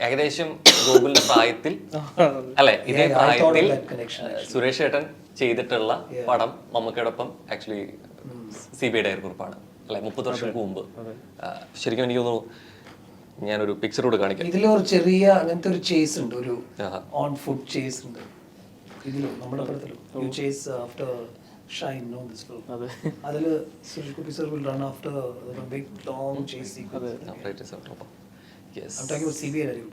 ഏകദേശം ഗോകുലിന്റെ പ്രായത്തിൽ അല്ലെ, ഇതേ പ്രായത്തിൽ സുരേഷ് ഏട്ടൻ ചെയ്തിട്ടുള്ള പടം മമ്മൂക്കയോടൊപ്പം ആക്ച്വലി CBI ഡയറി കുറിപ്പാണ് അല്ലെ, 30 വർഷങ്ങൾക്ക് മുമ്പ്. ശരിക്കും എനിക്ക് തോന്നുന്നു ഞാനൊരു പിക്ചർ കൂടെ കാണിക്കാം. ഇതിലൊരു ചെറിയ അങ്ങനത്തെ ഒരു ചേസ് ഉണ്ട്, ഒരു ഓൺ ഫുഡ് ചേസ് ഉണ്ട് ഇതിലും നമ്മുടെ പടത്തിലും. Chase after shine no this film, അതില് Suresh Gopi sir will run after a big long chase sequence. Yes. I'm talking about CBI Diary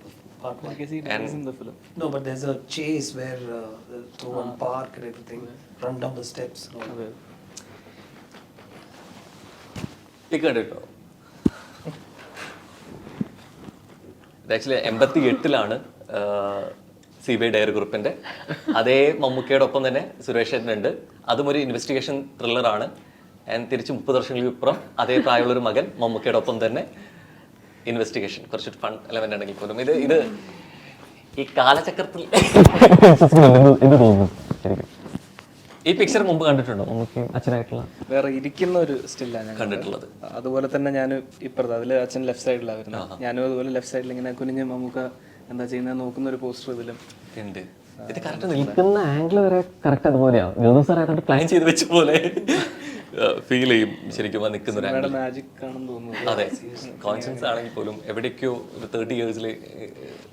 part one. And in the film. No, but there's a chase where through one park and everything, run down the steps. ഇത് കണ്ടിട്ടോ? ഇത് actually 88-ലാണ് CBI diary കുറിപ്പിന്റെ അതേ മമ്മൂക്കയുടെ ഒപ്പം തന്നെ സുരേഷ് ഏട്ടനുണ്ട്. അതും ഒരു investigation ത്രില്ലറാണ്. തിരിച്ച് 30 വർഷങ്ങൾക്ക് ഇപ്പുറം അതേ പ്രായമുള്ളൊരു മകൻ മമ്മൂക്കയുടെ ഒപ്പം തന്നെ ഇൻവെസ്റ്റിഗേഷൻ. കുറച്ചൊരു ഫൺ എലമെന്റ് ആണെങ്കിൽ പോലും ഇത് ഈ കാലചക്രത്തിൽ ഈ പിക്ചർ മുമ്പ് കണ്ടിട്ടുണ്ടോ? നമുക്ക് അച്ഛനായിട്ടുള്ള വേറെ ഇരിക്കുന്ന ഒരു സ്റ്റില്ലാണ് കണ്ടിട്ടുള്ളത്. അതുപോലെ തന്നെ ഞാൻ ഇപ്പുറത്ത് അതിൽ അച്ഛൻ ലെഫ്റ്റ് സൈഡിലായിരുന്നു, ഞാനും അതുപോലെ ലെഫ്റ്റ് സൈഡിൽ ഇങ്ങനെ കുനിഞ്ഞ് മമ്മൂക്ക എന്താ ചെയ്യുന്നത് നോക്കുന്ന ഒരു പോസ്റ്റർ ഇതിലും ഉണ്ട്. ഇത് കറക്റ്റ് നിൽക്കുന്ന ആംഗിൾ വരെ കറക്റ്റ് അതുപോലെയാണ് പ്ലാൻ ചെയ്ത് വെച്ച പോലെ ഫീൽ ചെയ്യും ശരിക്കും. നിൽക്കുന്ന മാജിക് ആണെന്ന് തോന്നുന്നു. അതെ, കോൺഷ്യൻസ് ആണെങ്കിൽ പോലും എവിടേക്കോ ഒരു 30 years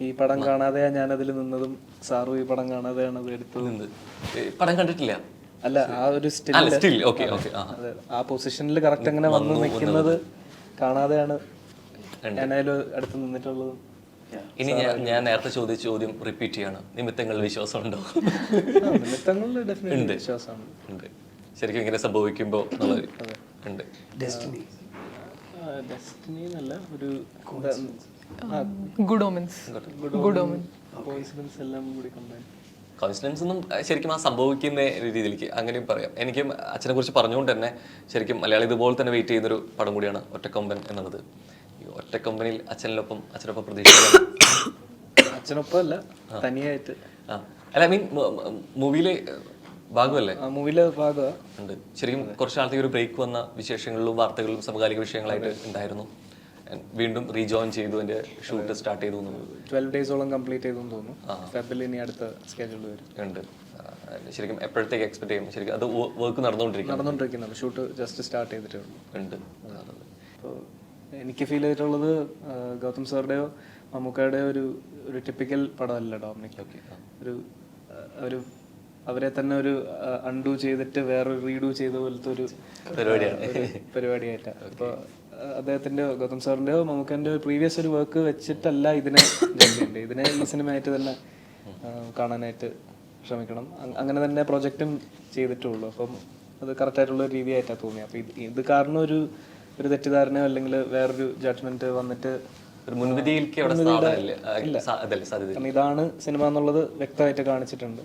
ഈ പടം കാണാതെയാ ഞാൻ അതിൽ നിന്നതും സാറും ഈ പടം കാണാതെയാണ് അത് എടുത്തത്. പടം കണ്ടിട്ടില്ല? അല്ല, ആ ഒരു സ്റ്റിൽ ആ പൊസിഷനിൽ കറക്റ്റ് അങ്ങനെ വന്ന് നിൽക്കുന്നത് കാണാതെയാണ് ഞാൻ അതിൽ അടുത്ത് നിന്നിട്ടുള്ളത്. ഇനി ഞാൻ നേരത്തെ ചോദിച്ച ചോദ്യം റിപ്പീറ്റ് ചെയ്യാണ്. നിമിത്തങ്ങളിൽ വിശ്വാസമുണ്ടോ? നിമിത്തങ്ങളിൽ ഡെഫിനറ്റ്ലി വിശ്വാസമാണ്. ഉണ്ട്. ശരിക്കും ഇങ്ങനെ സംഭവിക്കുമ്പോൾ ഉണ്ട്. ഡെസ്റ്റിനി എന്നല്ല, ഒരു ഗുഡ് ഓമൻസ്, ഗുഡ് ഓമൻ, കോയിൻസിഡൻസ് എല്ലാം കൂടി കമ്പൈൻ. കോൺഫിഡൻസ് ഒന്നും ശരിക്കും ആ സംഭവിക്കുന്ന രീതിയിലേക്ക് അങ്ങനെയും പറയാം. എനിക്കും അച്ഛനെ കുറിച്ച് പറഞ്ഞുകൊണ്ട് തന്നെ ശരിക്കും മലയാളി ഇതുപോലെ തന്നെ വെയിറ്റ് ചെയ്യുന്നൊരു പടം കൂടിയാണ് ഒറ്റക്കൊമ്പൻ എന്നുള്ളത്. ഈ ഒറ്റക്കൊമ്പനിൽ അച്ഛനൊപ്പം പ്രതീക്ഷിക്കുന്നത് അച്ഛനൊപ്പം അല്ല, തനിയായിട്ട്. അല്ല, ഐ മീൻ മൂവിയിലെ ഭാഗമല്ലേ? മൂവിയിലെ ഭാഗമാണ് ഉണ്ട്. ശരിക്കും കുറച്ച് നാളത്തേക്ക് ഒരു ബ്രേക്ക് വന്ന വിശേഷങ്ങളിലും വാർത്തകളിലും സമകാലിക വിഷയങ്ങളായിട്ട് ഉണ്ടായിരുന്നു. വീണ്ടും റീജോയിൻ ചെയ്തു, എൻ്റെ ഷൂട്ട് സ്റ്റാർട്ട് ചെയ്തു. 12 days കംപ്ലീറ്റ് ചെയ്തു തോന്നുന്നു. ഫെബ്രുവരി ഇനി അടുത്ത സ്കെഡ്യൂൾ വരും. ഉണ്ട്. ശരിക്കും എപ്പോഴത്തേക്ക് എക്സ്പെക്ട് ചെയ്യും? ശരിക്കും അത് വർക്ക് നടന്നുകൊണ്ടിരിക്കുന്നുണ്ട്. ഷൂട്ട് ജസ്റ്റ് സ്റ്റാർട്ട് ചെയ്തിട്ടേ ഉള്ളൂ. ഉണ്ട്. അപ്പോൾ എനിക്ക് ഫീൽ ചെയ്തിട്ടുള്ളത് ഗൗതം സാറുടെയോ മമ്മൂക്കയുടെയോ ഒരു ടിപ്പിക്കൽ പടമല്ല ഡോമിനിക്. ഒരു അവരെ തന്നെ ഒരു അൺഡു ചെയ്തിട്ട് വേറൊരു റീഡു ചെയ്ത പോലത്തെ ഒരു പരിപാടിയായിട്ടാണ്. അപ്പോൾ അദ്ദേഹത്തിൻ്റെ ഗൗതം സാറിൻ്റെയോ മമ്മൂക്കൻ്റെയോ പ്രീവിയസ് ഒരു വർക്ക് വെച്ചിട്ടല്ല ഇതിനെ ജഡ്ജ് ഇതിനെ ഈ സിനിമയായിട്ട് തന്നെ കാണാനായിട്ട് ശ്രമിക്കണം. അങ്ങനെ തന്നെ പ്രൊജക്റ്റും ചെയ്തിട്ടുള്ളൂ. അപ്പം അത് കറക്റ്റായിട്ടുള്ള ഒരു രീതിയായിട്ടാണ് തോന്നിയത്. അപ്പോൾ ഇത് കാരണം ഒരു തെറ്റിദ്ധാരണയോ അല്ലെങ്കിൽ വേറൊരു ജഡ്ജ്മെന്റ് വന്നിട്ട് മുൻവിധിയിലേക്ക് ഇല്ല. കാരണം ഇതാണ് സിനിമ എന്നുള്ളത് വ്യക്തമായിട്ട് കാണിച്ചിട്ടുണ്ട്.